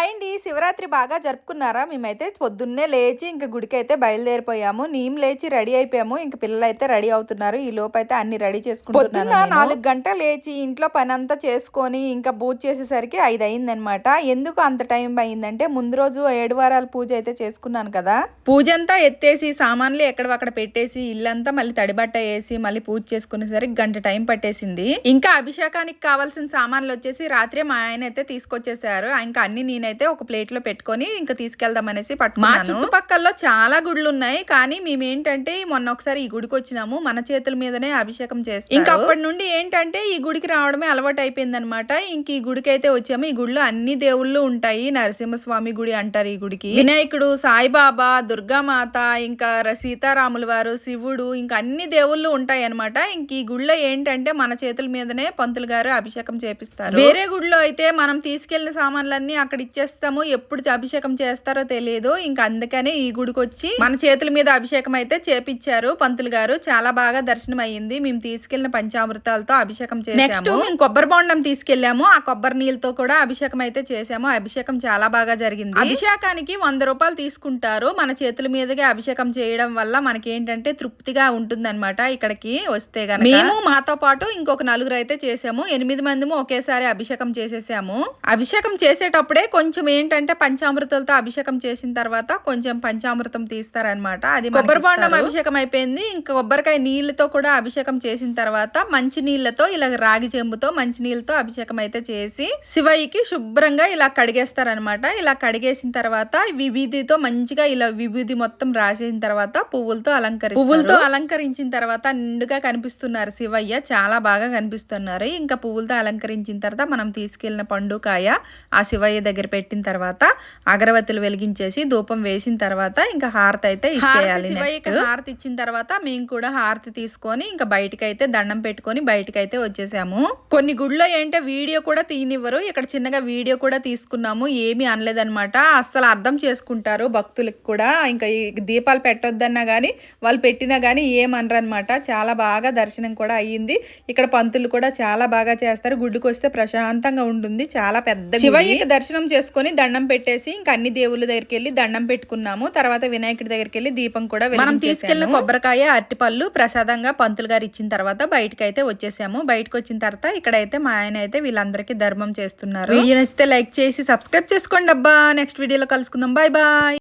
Hi అండి. శివరాత్రి బాగా జరుపుకున్నారా? మేమైతే పొద్దున్నే లేచి ఇంక గుడికైతే బయలుదేరిపోయాము. నేను లేచి రెడీ అయిపోయాము. ఇంక పిల్లలైతే రెడీ అవుతున్నారు. ఈ లోపైతే అన్ని రెడీ చేసుకుంటున్నాను. పొద్దున్న 4 గంటలు లేచి ఇంట్లో పనంతా చేసుకొని ఇంకా పూజ చేసేసరికి 5 అయిందనమాట. ఎందుకు అంత టైం అయిందంటే ముందు రోజు 7 వారాల పూజ అయితే చేసుకున్నాను కదా. పూజ అంతా ఎత్తేసి సామాన్లు ఎక్కడక్కడ పెట్టేసి ఇల్లంతా మళ్ళీ తడిబట్ట వేసి మళ్ళీ పూజ చేసుకునేసరికి గంట టైం పట్టేసింది. ఇంకా అభిషేకానికి కావాల్సిన సామాన్లు వచ్చేసి రాత్రే మా ఆయన అయితే తీసుకొచ్చేసారు. ఇంకా అన్ని నేనైతే ఒక ప్లేట్ లో పెట్టుకొని ఇంకా తీసుకెళ్దాం అనేసి పట్టుకున్నాను. మా చుట్టుపక్కల్లో చాలా గుడులు ఉన్నాయి, కానీ మేము ఏంటంటే మొన్న ఒకసారి ఈ గుడికి వచ్చినాము. మన చేతుల మీదనే అభిషేకం చేస్తాం. ఇంకా అప్పటి నుండి ఏంటంటే ఈ గుడికి రావడమే అలవాటు అయిపోయింది అనమాట. ఇంక ఈ గుడికి అయితే వచ్చాము. ఈ గుడిలో అన్ని దేవుళ్ళు ఉంటాయి. నరసింహస్వామి గుడి అంటారు ఈ గుడికి. వినాయకుడు, సాయిబాబా, దుర్గామాత, ఇంకా సీతారాముల వారు, శివుడు, ఇంకా అన్ని దేవుళ్ళు ఉంటాయి అనమాట. ఇంక ఈ గుడిలో ఏంటంటే మన చేతుల మీదనే పంతులు గారు అభిషేకం చేపిస్తారు. వేరే గుడిలో అయితే మనం తీసుకెళ్లిన సామాన్లన్నీ అక్కడ ఇచ్చేస్తాము. ఎప్పుడు అభిషేకం చేస్తారో తెలియదు. ఇంకా అందుకనే ఈ గుడికి వచ్చి మన చేతుల మీద అభిషేకం అయితే చేపించారు పంతులు గారు. చాలా బాగా దర్శనం అయ్యింది. మేము తీసుకెళ్లిన పంచామృతాలతో అభిషేకం చేసాము. నెక్స్ట్ మేము కొబ్బరి బొండం తీసుకెళ్లాము. ఆ కొబ్బరి నీళ్ళతో కూడా అభిషేకం అయితే చేసాము. అభిషేకం చాలా బాగా జరిగింది. అభిషేకానికి 100 రూపాయలు తీసుకుంటారు. మన చేతుల మీదగా అభిషేకం చేయడం వల్ల మనకి ఏంటంటే తృప్తిగా ఉంటుందన్నమాట. ఇక్కడికి వస్తే గనక మేము మాతో పాటు ఇంకొక 4 అయితే చేసాము. 8 మందిము ఒకేసారి అభిషేకం చేసేసాము. అభిషేకం చేసేటప్పుడే కొంచెం ఏంటంటే పంచామృతాలతో అభిషేకం చేసిన తర్వాత కొంచెం పంచామృతం తీస్తారనమాట. అది కొబ్బరి బొండం అభిషేకం అయిపోయింది. ఇంకా కొబ్బరికాయ నీళ్ళతో కూడా అభిషేకం చేసిన తర్వాత మంచి నీళ్ళతో ఇలా రాగి చెంబుతో మంచి నీళ్ళతో అభిషేకం అయితే చేసి శివయ్యకి శుభ్రంగా ఇలా కడిగేస్తారనమాట. ఇలా కడిగేసిన తర్వాత విభూతితో మంచిగా ఇలా విభూతి మొత్తం రాసేసిన తర్వాత పువ్వులతో అలంకరించిన తర్వాత నిండుగా కనిపిస్తున్నారు శివయ్య. చాలా బాగా కనిపిస్తున్నారు. ఇంకా పువ్వులతో అలంకరించిన తర్వాత మనం తీసుకెళ్లిన పండుకాయ ఆ శివయ్య దగ్గర పెట్టిన తర్వాత అగరవత్తులు వెలిగించేసి ధూపం వేసిన తర్వాత ఇంకా హారతి అయితే ఇచ్చేయాలి. శివయ్యకి హారతి ఇచ్చిన తర్వాత మేము కూడా హారతి తీసుకొని ఇంకా బయటకైతే దండం పెట్టుకొని బయటకైతే వచ్చేసాము. కొన్ని గుడిలో ఏంటంటే వీడియో కూడా తీనివ్వరు. ఇక్కడ చిన్నగా వీడియో కూడా తీసుకున్నాము. ఏమీ అనలేదన్నమాట. అస్సలు అర్థం చేసుకుంటారు భక్తులకు కూడా. ఇంకా దీపాలు పెట్టొద్దన్నా కానీ వాళ్ళు పెట్టినా కానీ ఏమనరు అనమాట. చాలా బాగా దర్శనం కూడా అయ్యింది. ఇక్కడ పంతులు కూడా చాలా బాగా చేస్తారు. గుడికి వస్తే ప్రశాంతంగా ఉంటుంది. చాలా పెద్ద శివయ్యకి దర్శనం చేసుకొని దండం పెట్టేసి ఇంకా అన్ని దేవుళ్ళ దగ్గరికి వెళ్ళి దండం పెట్టుకున్నాము. తర్వాత వినాయకుడి దగ్గరికి వెళ్ళి దీపం కూడా మనం తీసుకెళ్లిన కొబ్బరికాయ, అరటిపళ్ళు ప్రసాదంగా పంతులు గారు ఇచ్చిన తర్వాత బయటకు అయితే వచ్చేసాము. బయటకు వచ్చిన తర్వాత ఇక్కడైతే మా ఆయన అయితే వీళ్ళందరికీ ధర్మం చేస్తున్నారు. వీడియో నచ్చితే లైక్ చేసి సబ్స్క్రైబ్ చేసుకోండి అబ్బా. నెక్స్ట్ వీడియోలో కలుసుకుందాం. Bye bye.